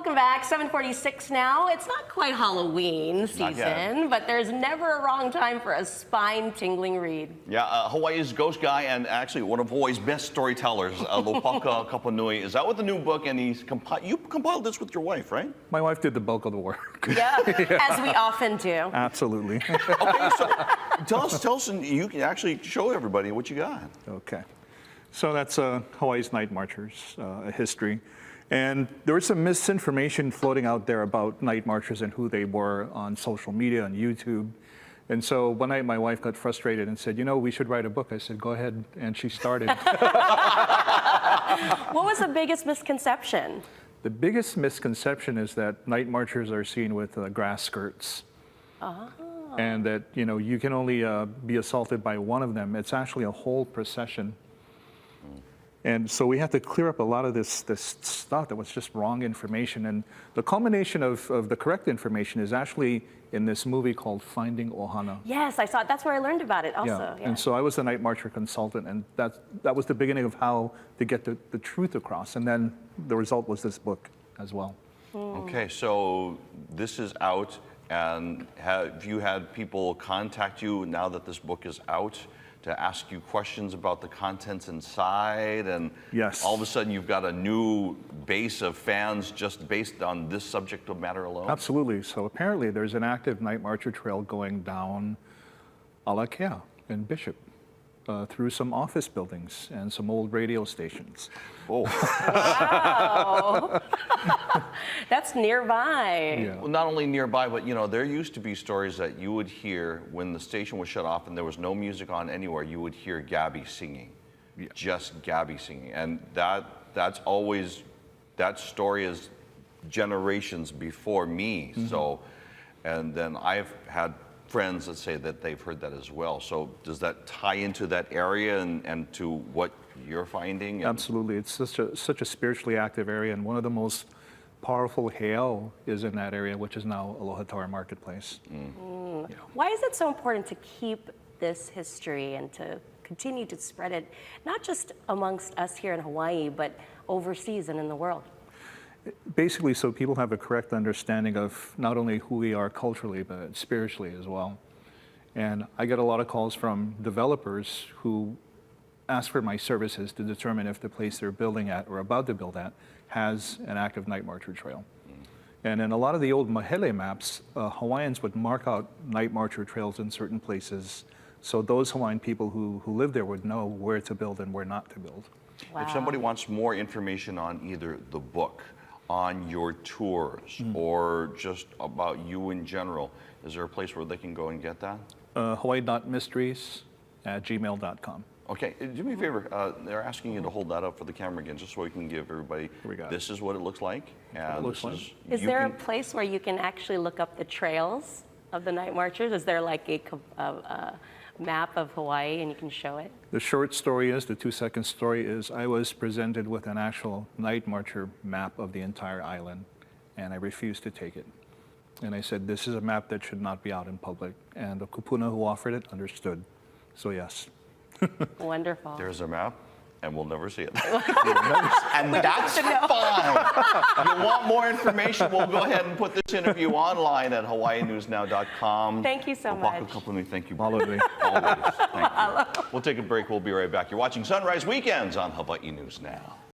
Welcome back. 7:46 now. It's not quite Halloween season, but there's never a wrong time for a spine-tingling read. Yeah, Hawaii's ghost guy and actually one of Hawaii's best storytellers, Lopaka Kapanui, is out with a new book, and you compiled this with your wife, right? My wife did the bulk of the work. Yeah, as we often do. Absolutely. Okay, so tell us, and you can actually show everybody what you got. Okay. So that's Hawaii's Night Marchers, a history. And there was some misinformation floating out there about night marchers and who they were on social media, on YouTube. And so one night my wife got frustrated and said, you know, we should write a book. I said, go ahead. And she started. What was the biggest misconception? The biggest misconception is that night marchers are seen with grass skirts. Oh. And that, you know, you can only be assaulted by one of them. It's actually a whole procession. And so we have to clear up a lot of this stuff that was just wrong information. And the culmination of the correct information is actually in this movie called Finding Ohana. Yes, I saw it. That's where I learned about it also. Yeah. And so I was the night marcher consultant, and that was the beginning of how to get the truth across. And then the result was this book as well. Okay, so this is out, and have you had people contact you now that this book is out to ask you questions about the contents inside? And yes, all of a sudden you've got a new base of fans just based on this subject matter alone? Absolutely. So apparently there's an active night marcher trail going down Alakea in Bishop through some office buildings and some old radio stations. Oh. Wow. That's nearby. Yeah. Well, not only nearby, but you know, there used to be stories that you would hear when the station was shut off and there was no music on anywhere. You would hear Gabby singing, just Gabby singing, and that's always, that story is generations before me. So, and then I've had friends that say that they've heard that as well. So does that tie into that area and to what you're finding? Absolutely. It's such a spiritually active area, and one of the most powerful heiau is in that area, which is now Aloha Tower Marketplace. Yeah. Why is it so important to keep this history and to continue to spread it, not just amongst us here in Hawaii, but overseas and in the world? Basically, so people have a correct understanding of not only who we are culturally, but spiritually as well. And I get a lot of calls from developers who ask for my services to determine if the place they're building at or about to build at has an active night marcher trail. And in a lot of the old Mahele maps, Hawaiians would mark out night marcher trails in certain places, so those Hawaiian people who live there would know where to build and where not to build. Wow. If somebody wants more information on either the book, on your tours, or just about you in general, is there a place where they can go and get that? Hawaii.mysteries@gmail.com. Okay, do me a favor. They're asking you to hold that up for the camera again, just so we can give everybody, this is what it looks like. And is there a place where you can actually look up the trails of the night marchers? Is there like a map of Hawaii and you can show it? The short story is, the 2-second story is, I was presented with an actual night marcher map of the entire island, and I refused to take it. And I said, this is a map that should not be out in public. And the kupuna who offered it understood. So yes. Wonderful. There's a map, and we'll never see it. And that's fine. You want more information, we'll go ahead and put this interview online at hawaiinewsnow.com. Thank you so much. Lopaka Kapanui, thank you. Always. Thank you. We'll take a break. We'll be right back. You're watching Sunrise Weekends on Hawaii News Now.